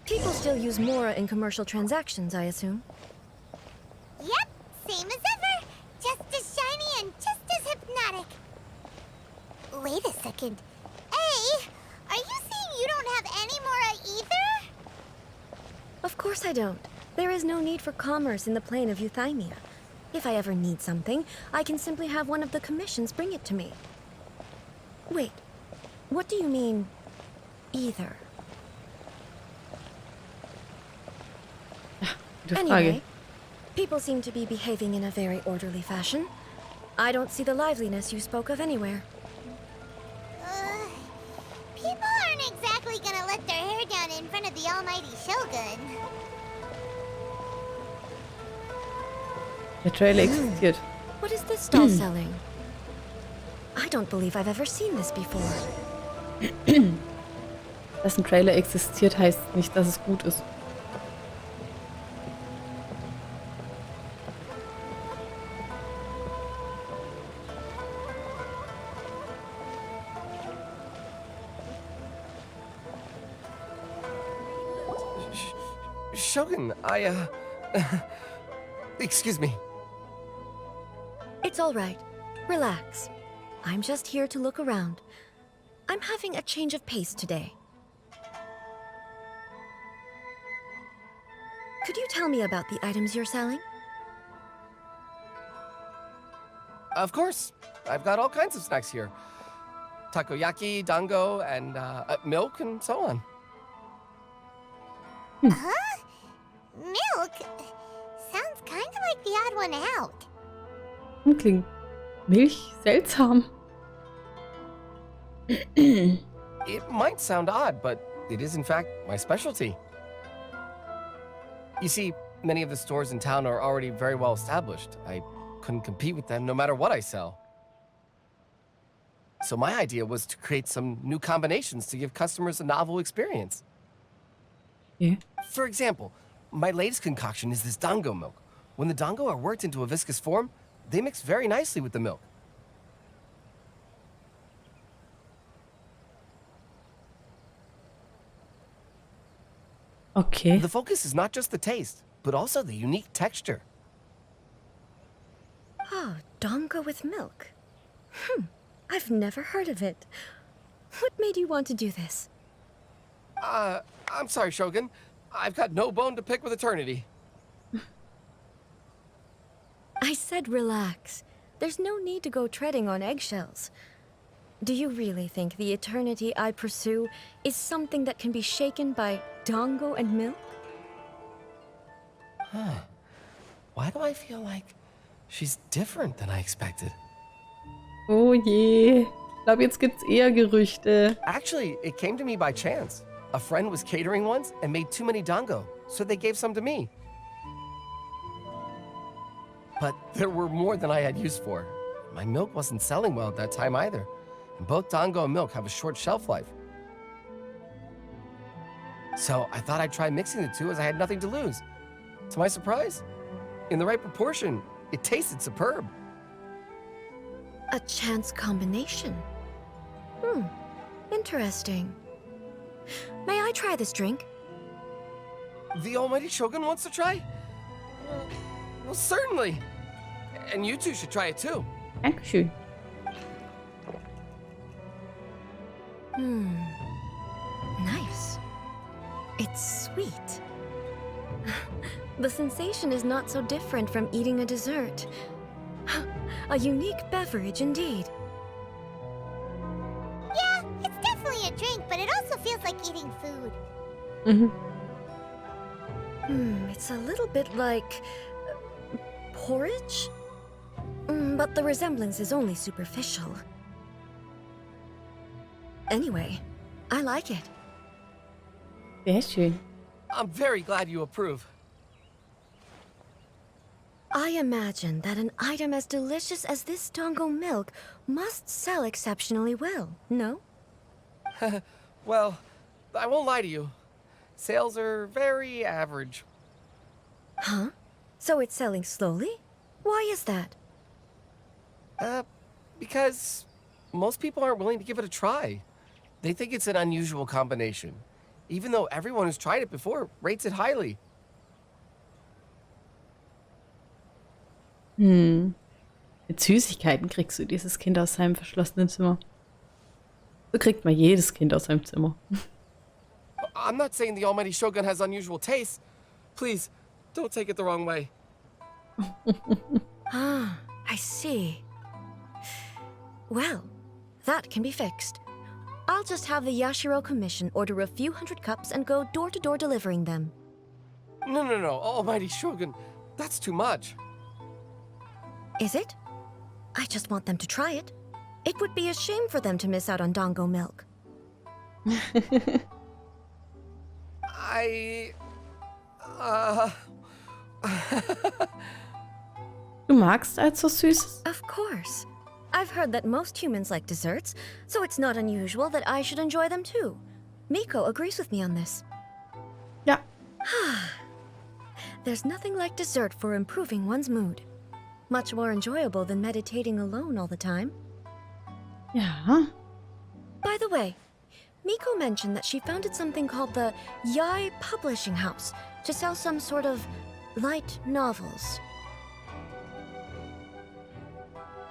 People still use Mora in commercial transactions, I assume. Yep, same as ever. Just as shiny and just as hypnotic. Wait a second. Hey, are you saying you don't have any Mora either? Of course I don't. There is no need for commerce in the plane of Euthymia. If I ever need something, I can simply have one of the commissions bring it to me. Wait, what do you mean, either? Anyway, people seem to be behaving in a very orderly fashion. I don't see the liveliness you spoke of anywhere. People aren't exactly gonna let their hair down in front of the almighty Shogun. Der Trailer existiert. What is this stall selling? I don't believe I've ever seen this before. Dass ein Trailer existiert, heißt nicht, dass es gut ist. Shogun, excuse me. It's all right. Relax. I'm just here to look around. I'm having a change of pace today. Could you tell me about the items you're selling? Of course. I've got all kinds of snacks here. Takoyaki, dango, and milk, and so on. Huh? Milk? Sounds kind of like the odd one out. Klingt Milch seltsam. It might sound odd, but it is in fact my specialty. You see, many of the stores in town are already very well established. I couldn't compete with them no matter what I sell. So my idea was to create some new combinations to give customers a novel experience. Yeah. For example, my latest concoction is this dango milk. When the dango are worked into a viscous form, they mix very nicely with the milk. Okay. The focus is not just the taste, but also the unique texture. Oh, dango with milk. I've never heard of it. What made you want to do this? I'm sorry, Shogun. I've got no bone to pick with eternity. I said relax. There's no need to go treading on eggshells. Do you really think the eternity I pursue is something that can be shaken by dango and milk? Huh. Why do I feel like she's different than I expected? Oh je. Ich glaube, jetzt gibt's eher Gerüchte. Actually, it came to me by chance. A friend was catering once and made too many dango, so they gave some to me. But there were more than I had use for. My milk wasn't selling well at that time either. And both dango and milk have a short shelf life. So I thought I'd try mixing the two as I had nothing to lose. To my surprise, in the right proportion, it tasted superb. A chance combination. Interesting. May I try this drink? The almighty Shogun wants to try? Well, certainly. And you two should try it too. Dankeschön. Nice. It's sweet. The sensation is not so different from eating a dessert. A unique beverage indeed. Yeah, it's definitely a drink, but it also feels like eating food. It's a little bit like porridge? But the resemblance is only superficial. Anyway, I like it. Sehr schön. I'm very glad you approve. I imagine that an item as delicious as this dango milk must sell exceptionally well, no? Well, I won't lie to you. Sales are very average. Huh? So it's selling slowly? Why is that? Because most people aren't willing to give it a try. They think it's an unusual combination. even though everyone who's tried it before rates it highly. Mit Süßigkeiten kriegst du dieses Kind aus seinem verschlossenen Zimmer. So kriegt man jedes Kind aus seinem Zimmer. I'm not saying the almighty Shogun has unusual tastes. Please, don't take it the wrong way. Ah, I see. Well, that can be fixed. I'll just have the Yashiro Commission order a few hundred cups and go door to door delivering them. No, almighty Shogun, that's too much. Is it? I just want them to try it. It would be a shame for them to miss out on Dango milk. Du magst also Süßes? Of course. I've heard that most humans like desserts, so it's not unusual that I should enjoy them too. Miko agrees with me on this. Ja. There's nothing like dessert for improving one's mood. Much more enjoyable than meditating alone all the time. Ja. By the way, Miko mentioned that she founded something called the Yai Publishing House to sell some sort of light novels.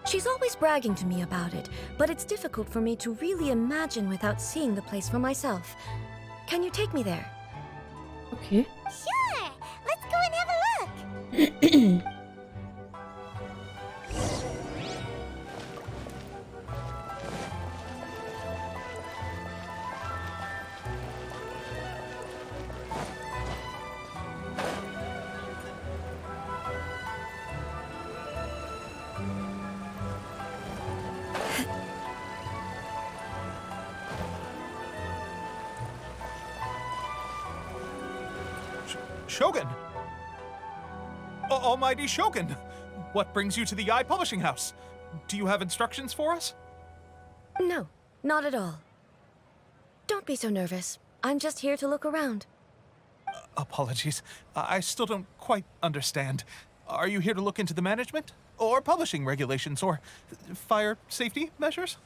She's always bragging to me about it, but it's difficult for me to really imagine without seeing the place for myself. Can you take me there? Okay. Sure, let's go and have a look. Shogun! Almighty Shogun! What brings you to the Yai Publishing House? Do you have instructions for us? No, not at all. Don't be so nervous. I'm just here to look around. Apologies. I still don't quite understand. Are you here to look into the management? Or publishing regulations? Or fire safety measures?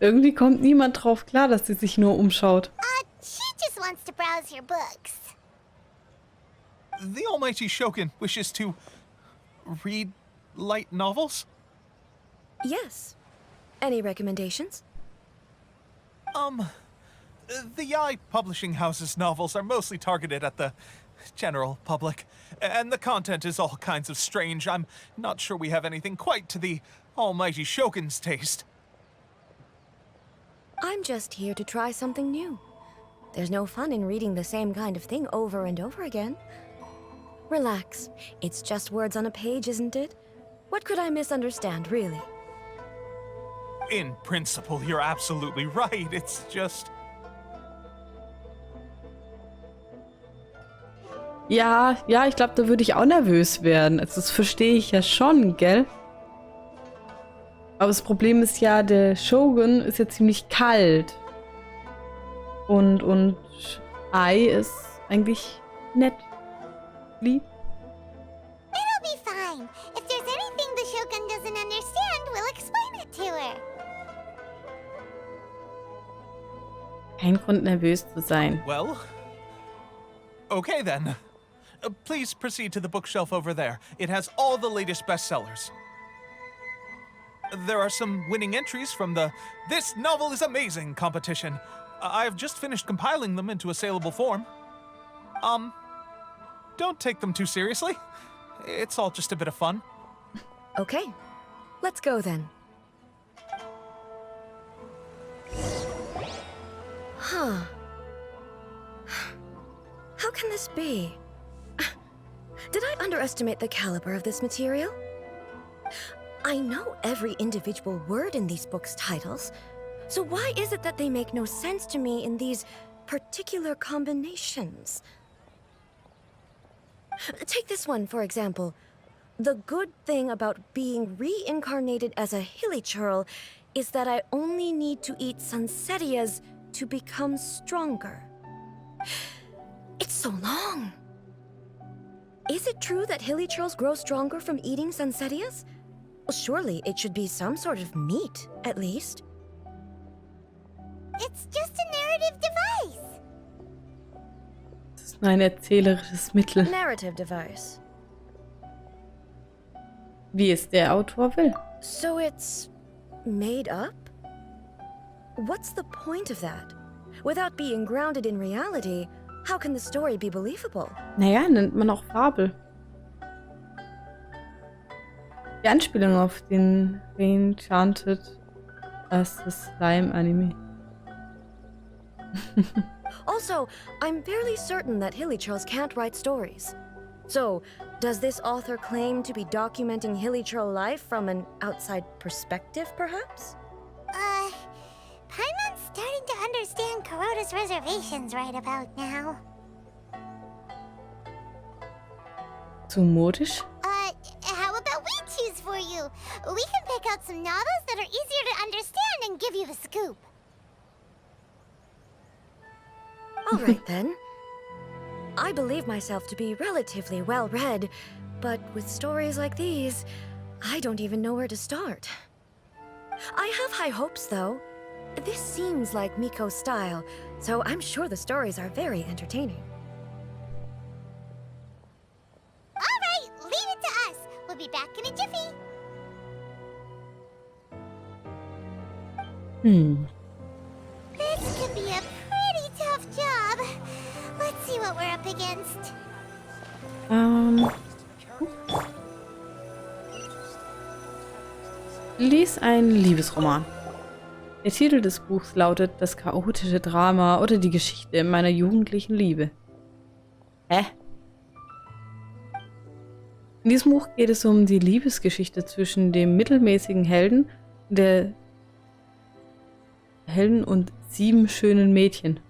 Irgendwie kommt niemand drauf klar, dass sie sich nur umschaut. She just wants to browse your books. The Almighty Shogun wishes to read light novels? Yes. Any recommendations? The Yai Publishing House's novels are mostly targeted at the general public, and the content is all kinds of strange. I'm not sure we have anything quite to the Almighty Shogun's taste. I'm just here to try something new. There's no fun in reading the same kind of thing over and over again. Relax. It's just words on a page, isn't it? What could I misunderstand, really? In principle, you're absolutely right. It's just... Ja, ich glaube, da würde ich auch nervös werden. Also das verstehe ich ja schon, gell? Aber das Problem ist ja, der Shogun ist ja ziemlich kalt. Und Ai ist eigentlich nett. Lieb. It'll be fine. If there's anything the Shogun doesn't understand, we'll explain it to her. Kein Grund, nervös zu sein. Well... Okay, then. Please proceed to the bookshelf over there. It has all the latest bestsellers. There are some winning entries from the This Novel is Amazing competition. I've just finished compiling them into a saleable form. Don't take them too seriously. It's all just a bit of fun. Okay. Let's go then. Huh. How can this be? Did I underestimate the caliber of this material? I know every individual word in these books' titles, so why is it that they make no sense to me in these particular combinations? Take this one, for example. The good thing about being reincarnated as a hilly churl is that I only need to eat sansetias to become stronger. It's so long. Is it true that hilly churls grow stronger from eating sansetias? Well, surely it should be some sort of meat, at least. It's just a narrative device. ist nur ein erzählerisches Mittel, Narrative device. wie es der Autor will. So it's made up? What's the point of that? Without being grounded in reality, how can the story be believable? Naja, nennt man auch Fabel. Die Anspielung auf den Enchanted as the Slime Anime. Also, I'm fairly certain that Hilichurls can't write stories. So, does this author claim to be documenting Hilichurl life from an outside perspective, perhaps? Paimon's starting to understand Kuroda's reservations right about now. Zu modisch? How about we choose for you? We can pick out some novels that are easier to understand and give you the scoop. All right, then. I believe myself to be relatively well-read, but with stories like these, I don't even know where to start. I have high hopes, though. This seems like Miko's style, so I'm sure the stories are very entertaining. All right, leave it to us. We'll be back in a jiffy. This could be a pretty tough job. Let's see what we're up against. Lies ein Liebesroman. Der Titel des Buchs lautet Das chaotische Drama oder die Geschichte meiner jugendlichen Liebe. Hä? In diesem Buch geht es um die Liebesgeschichte zwischen dem mittelmäßigen Helden und 7 schönen Mädchen.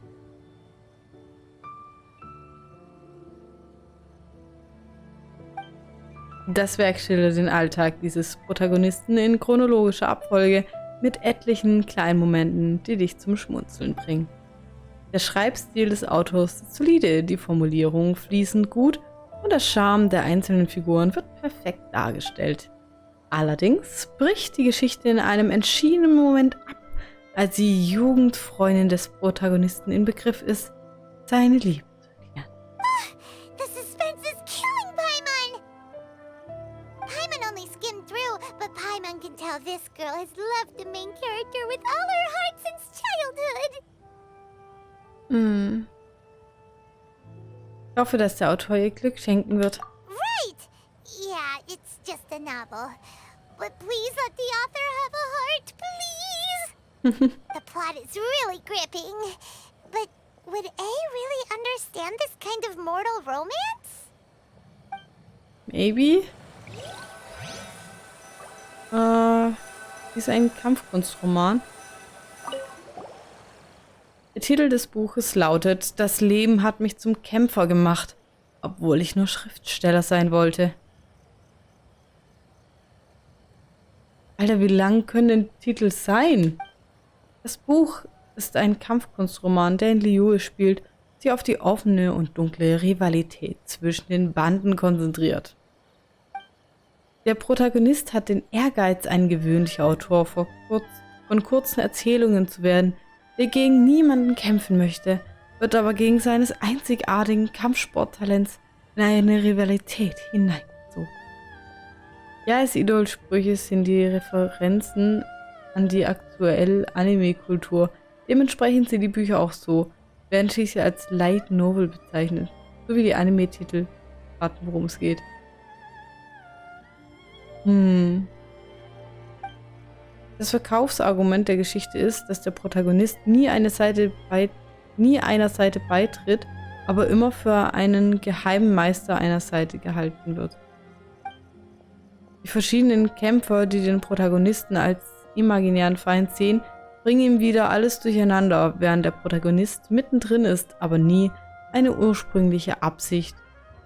Das Werk schildert den Alltag dieses Protagonisten in chronologischer Abfolge mit etlichen kleinen Momenten, die dich zum Schmunzeln bringen. Der Schreibstil des Autors ist solide, die Formulierungen fließen gut und der Charme der einzelnen Figuren wird perfekt dargestellt. Allerdings bricht die Geschichte in einem entschiedenen Moment ab, als die Jugendfreundin des Protagonisten in Begriff ist, seine Liebe zu erklären. The suspense is killing Paimon! Paimon only skimmed through, but Paimon can tell this girl has loved the main character with all her heart since childhood. Ich hoffe, dass der Autor ihr Glück schenken wird. Right! Yeah, it's just a novel. But please let the author have a heart, please! The plot is really gripping. But would A really understand this kind of mortal romance? Maybe? Ist ein Kampfkunstroman. Der Titel des Buches lautet Das Leben hat mich zum Kämpfer gemacht, obwohl ich nur Schriftsteller sein wollte. Alter, wie lang können denn Titel sein? Das Buch ist ein Kampfkunstroman, der in Liyue spielt, sich auf die offene und dunkle Rivalität zwischen den Banden konzentriert. Der Protagonist hat den Ehrgeiz, ein gewöhnlicher Autor von kurzen Erzählungen zu werden, der gegen niemanden kämpfen möchte, wird aber gegen seines einzigartigen Kampfsporttalents in eine Rivalität hineingezogen. Ja, als Idolsprüche sind die Referenzen an die aktuelle Anime-Kultur. Dementsprechend sind die Bücher auch so, werden schließlich als Light Novel bezeichnet, so wie die Anime-Titel raten, worum es geht. Das Verkaufsargument der Geschichte ist, dass der Protagonist nie einer Seite beitritt, aber immer für einen geheimen Meister einer Seite gehalten wird. Die verschiedenen Kämpfer, die den Protagonisten als imaginären Feind sehen, bringen ihm wieder alles durcheinander, während der Protagonist mittendrin ist, aber nie seine ursprüngliche Absicht,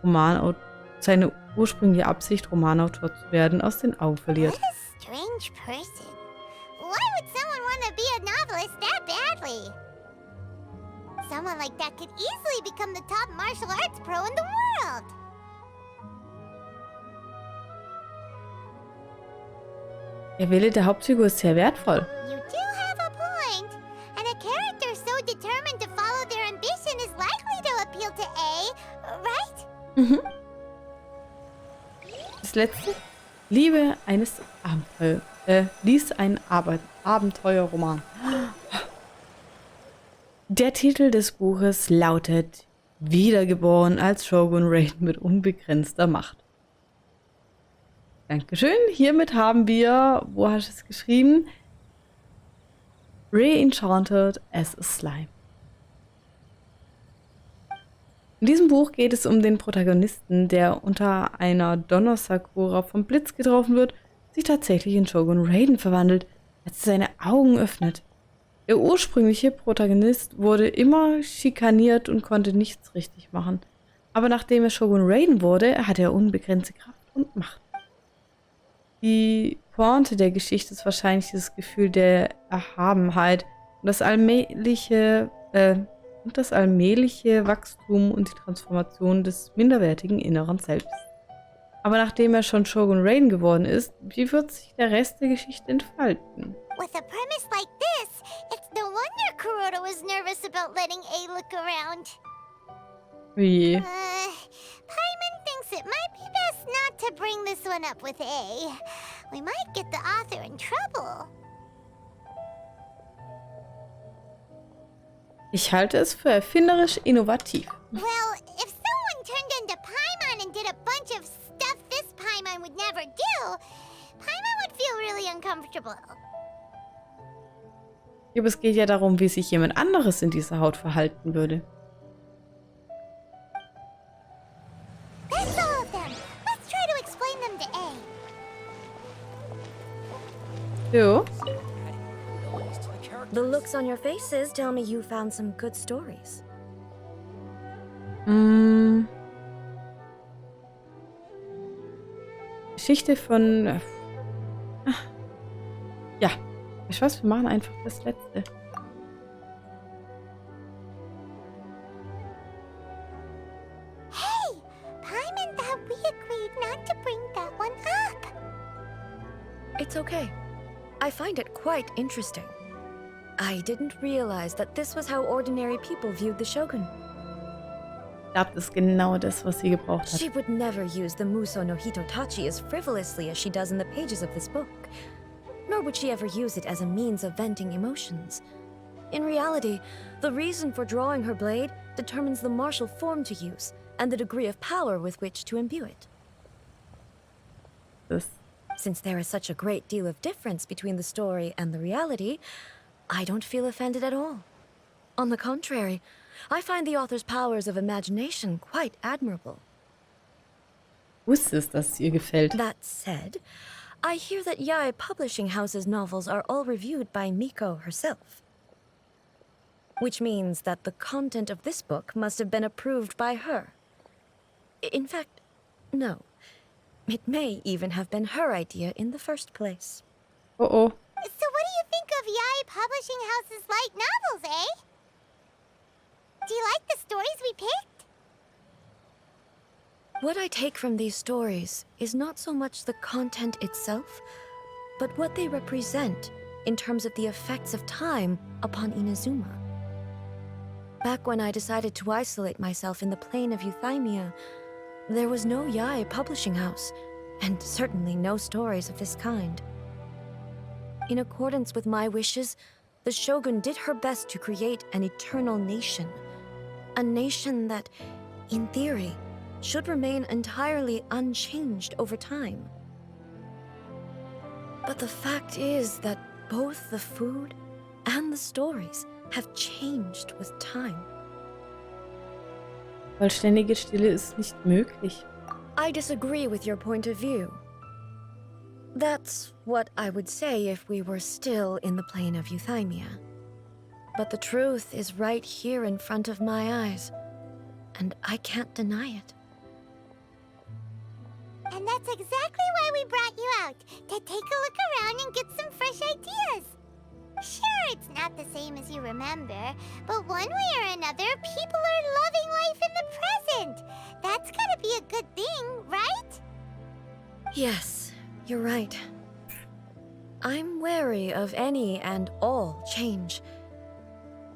Romanautor zu werden, aus den Augen verliert. What a strange person. Why would someone want to be a novelist that badly? Someone like that could easily become the top martial arts pro in the world. Der Wille der Hauptfigur ist sehr wertvoll. You do have a point. And a character so determined to follow their ambition is likely to appeal to A, right? Mhm. Das letzte. Liebe eines lies einen Abenteuerroman. Der Titel des Buches lautet Wiedergeboren als Shogun Raiden mit unbegrenzter Macht. Dankeschön. Hiermit haben wir, wo hast du es geschrieben? Re-enchanted as a Slime. In diesem Buch geht es um den Protagonisten, der unter einer Donnersakura vom Blitz getroffen wird, sich tatsächlich in Shogun Raiden verwandelt, als er seine Augen öffnet. Der ursprüngliche Protagonist wurde immer schikaniert und konnte nichts richtig machen. Aber nachdem er Shogun Raiden wurde, hatte er unbegrenzte Kraft und Macht. Die Pointe der Geschichte ist wahrscheinlich das Gefühl der Erhabenheit und das allmähliche Wachstum und die Transformation des minderwertigen inneren Selbst. Aber nachdem er schon Shogun Raiden geworden ist, wie wird sich der Rest der Geschichte entfalten? With a premise like this, it's no wonder Kuroda was nervous about letting A look around. Wie? Paimon thinks it might be best not to bring this one up with A. We might get the author in trouble. Ich halte es für erfinderisch innovativ. Well, if someone turned into Paimon and did a bunch of stuff this Paimon would never do, Paimon would feel really uncomfortable. Aber es geht ja darum, wie sich jemand anderes in dieser Haut verhalten würde. That's all of them. Let's try to explain them to A. Jo. The looks on your faces tell me you found some good stories. Geschichte von... Ja. Ich weiß, wir machen einfach das letzte. Hey, Paimon thought we agreed not to bring that one up. It's okay. I find it quite interesting. I didn't realize that this was how ordinary people viewed the Shogun. Ich glaube, das ist genau das, was sie gebraucht hat. She would never use the Muso no Hitotachi as frivolously as she does in the pages of this book. Nor would she ever use it as a means of venting emotions. In reality, the reason for drawing her blade determines the martial form to use and the degree of power with which to imbue it. Das Since there is such a great deal of difference between the story and the reality, I don't feel offended at all. On the contrary, I find the author's powers of imagination quite admirable. wusste es, dass es ihr gefällt. That said, I hear that Yae Publishing House's novels are all reviewed by Miko herself. Which means that the content of this book must have been approved by her. In fact, no. It may even have been her idea in the first place. Oh oh. So what do you think of Yae Publishing House's light novels, eh? Do you like the stories we picked? What I take from these stories is not so much the content itself, but what they represent in terms of the effects of time upon Inazuma. Back when I decided to isolate myself in the plain of Euthymia, there was no Yae Publishing House, and certainly no stories of this kind. In accordance with my wishes, the Shogun did her best to create an eternal nation. A nation that, in theory, should remain entirely unchanged over time. But the fact is that both the food and the stories have changed with time. Vollständige Stille ist nicht möglich. I disagree with your point of view. That's what I would say if we were still in the plane of Euthymia. But the truth is right here in front of my eyes, and I can't deny it. And that's exactly why we brought you out, to take a look around and get some fresh ideas. Sure, it's not the same as you remember, but one way or another, people are loving life in the present. That's gotta be a good thing, right? Yes, you're right. I'm wary of any and all change,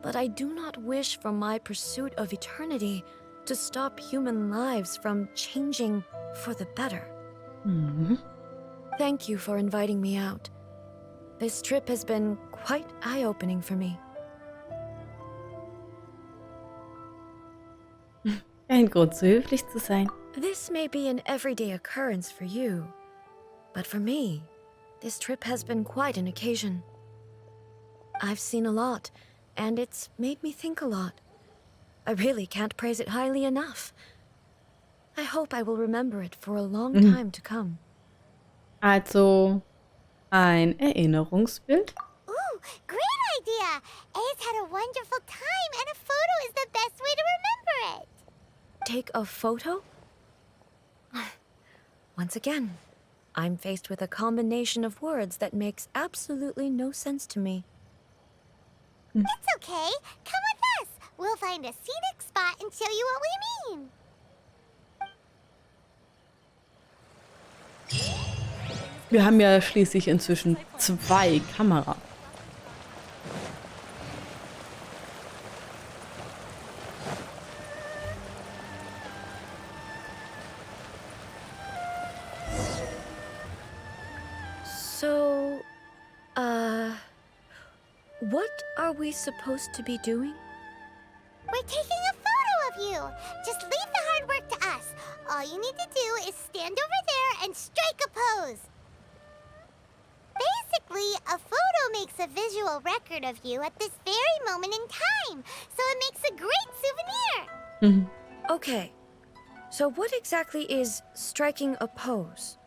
but I do not wish for my pursuit of eternity to stop human lives from changing for the better. Mhm. Thank you for inviting me out. This trip has been quite eye-opening for me. Kein Grund, so höflich zu sein. This may be an everyday occurrence for you, but for me, this trip has been quite an occasion. I've seen a lot, and it's made me think a lot. I really can't praise it highly enough. I hope I will remember it for a long time to come. Also, ein Erinnerungsbild. Ooh, great idea! Ace had a wonderful time, and a photo is the best way to remember it. Take a photo? Once again, I'm faced with a combination of words that makes absolutely no sense to me. It's okay. Come with us. We'll find a scenic spot and show you what we mean. Wir haben ja schließlich inzwischen 2 Kameras. So, what are we supposed to be doing? We're taking a photo of you. Just leave the hard work to us. All you need to do is stand over there and strike a pose. Basically, a photo makes a visual record of you at this very moment in time, so it makes a great souvenir. Okay, so what exactly is striking a pose?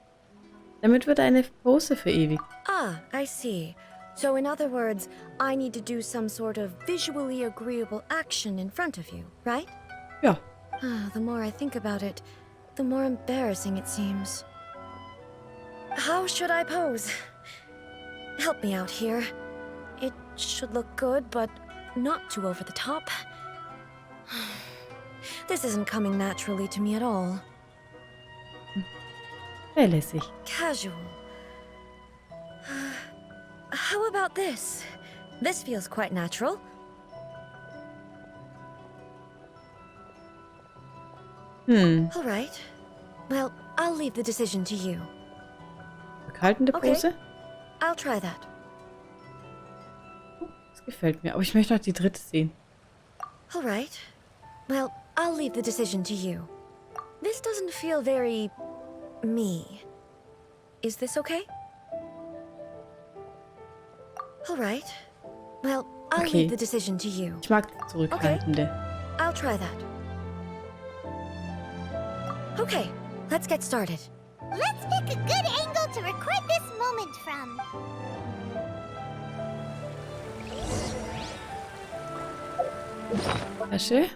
Damit wird eine Pose verewigt. Ah, I see. So in other words, I need to do some sort of visually agreeable action in front of you, right? Ja. The more I think about it, the more embarrassing it seems. How should I pose? Help me out here. It should look good, but not too over the top. This isn't coming naturally to me at all. Sehr lässig. Casual. How about this? This feels quite natural. All right. Well, I'll leave the decision to you. Rückhaltende Okay. Pose. I'll try that. Das gefällt mir. Aber ich möchte noch die dritte sehen. All right. Well, I'll leave the decision to you. This doesn't feel very me. Is this okay? All right. Well, I'll Okay. leave the decision to you. Ich mag die zurückhaltende. I'll try that. Okay, let's get started. Let's pick a good angle to record this moment from. Tasche.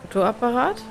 Fotoapparat.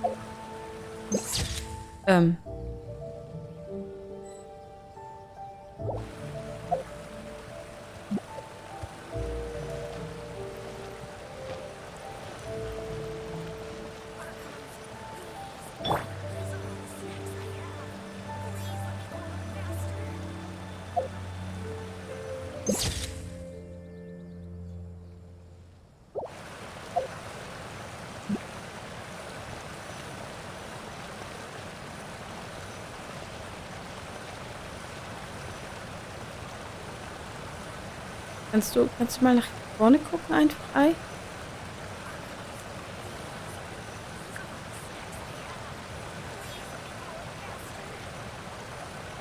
Kannst du mal nach vorne gucken, einfach Ei?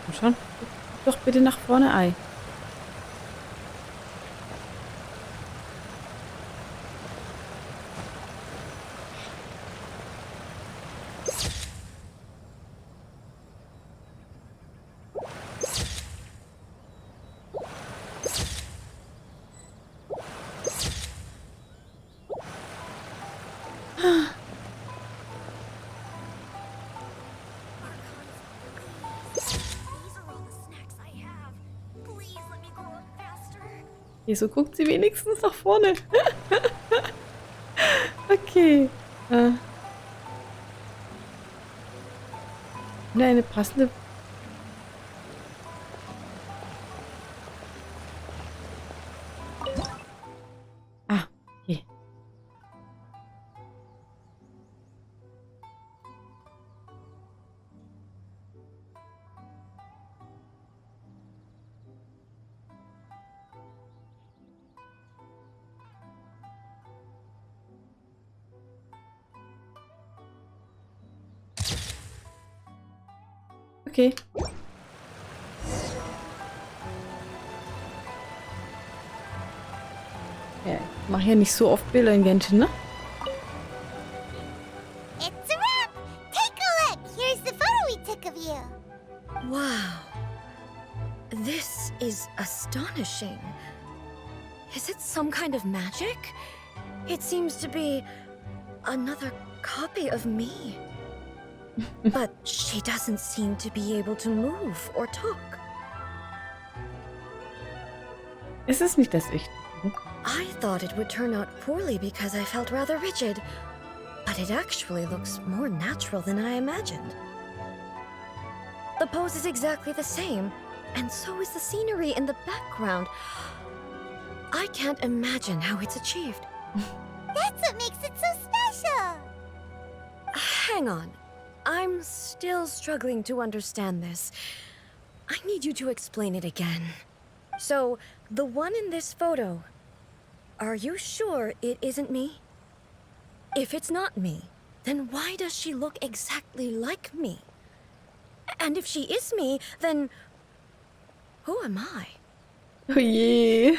Komm schon. Guck doch bitte nach vorne, Ei. Okay, so guckt sie wenigstens nach vorne. Okay. Eine passende... Okay. Ja, ich mache ja nicht so oft Bilder in Genshin, ne? It's a wrap! Take a look! Here's the photo we took of you. Wow. This is astonishing. Is it some kind of magic? It seems to be another copy of me. But she doesn't seem to be able to move or talk. Es ist nicht das Echte. I thought it would turn out poorly because I felt rather rigid, but it actually looks more natural than I imagined. The pose is exactly the same, and so is the scenery in the background. I can't imagine how it's achieved. That's what makes it so special. Hang on. I'm still struggling to understand this. I need you to explain it again. So, the one in this photo, are you sure it isn't me? If it's not me, then why does she look exactly like me? And if she is me, then who am I? Oh je.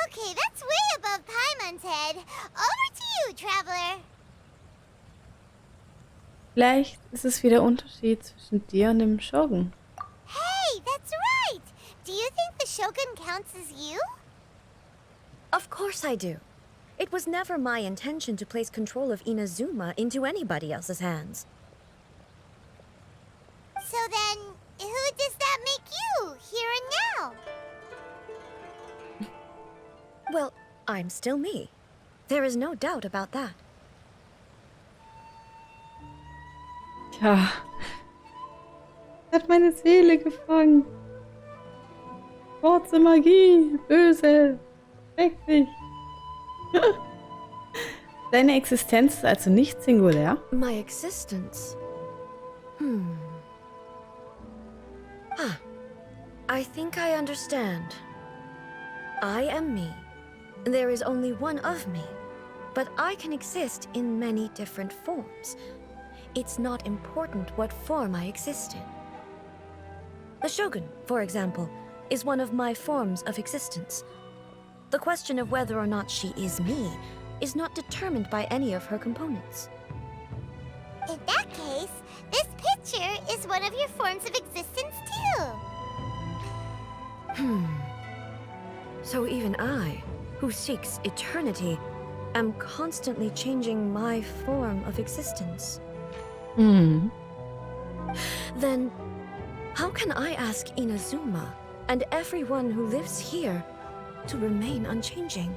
Okay, that's way above Paimon's head. Over to you, Traveler. Vielleicht ist es wie der Unterschied zwischen dir und dem Shogun. Hey, that's right! Do you think the Shogun counts as you? Of course I do. It was never my intention to place control of Inazuma into anybody else's hands. So then, who does that make you, here and now? Well, I'm still me. There is no doubt about that. Tja. Hat meine Seele gefangen. Schwarze Magie. Böse. Schrecklich. Deine Existenz ist also nicht singulär? My existence. I think I understand. I am me. There is only one of me, but I can exist in many different forms. It's not important what form I exist in. The Shogun, for example, is one of my forms of existence. The question of whether or not she is me is not determined by any of her components. In that case, this picture is one of your forms of existence too. So even I, who seeks eternity, am constantly changing my form of existence. Mhm. Then, how can I ask Inazuma and everyone who lives here to remain unchanging?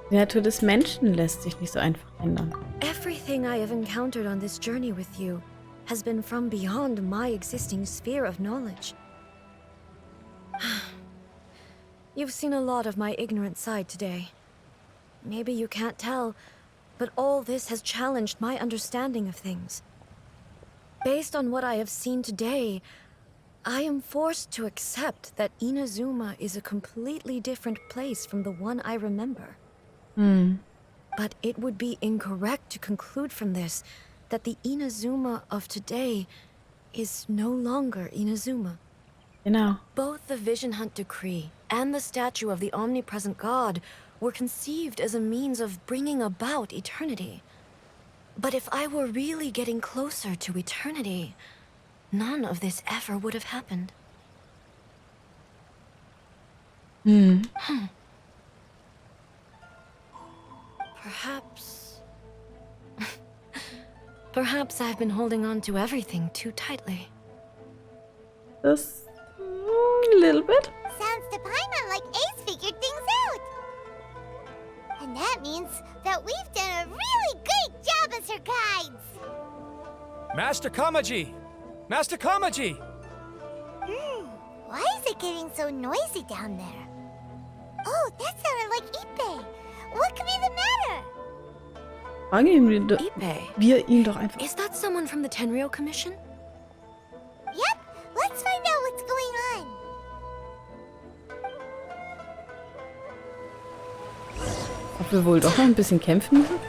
Die Natur des Menschen lässt sich nicht so einfach ändern. Everything I have encountered on this journey with you has been from beyond my existing sphere of knowledge. You've seen a lot of my ignorant side today. Maybe you can't tell, but all this has challenged my understanding of things. Based on what I have seen today, I am forced to accept that Inazuma is a completely different place from the one I remember. But it would be incorrect to conclude from this that the Inazuma of today is no longer Inazuma. Genau. Both the Vision Hunt Decree and the statue of the omnipresent God were conceived as a means of bringing about eternity. But if I were really getting closer to eternity, none of this ever would have happened. Perhaps... Perhaps I've been holding on to everything too tightly. Das... a little bit. Sounds to Paimon like Ace figured things out. And that means that we've done a really great job as her guides. Master Kamaji! Master Kamaji! Why is it getting so noisy down there? Oh, that sounded like Ippei. What could be the matter? Fragen Ippei. wir ihn doch einfach. Is that someone from the Tenryou Commission? Yep, let's find out what's going on. Ob wir wohl doch noch ein bisschen kämpfen müssen?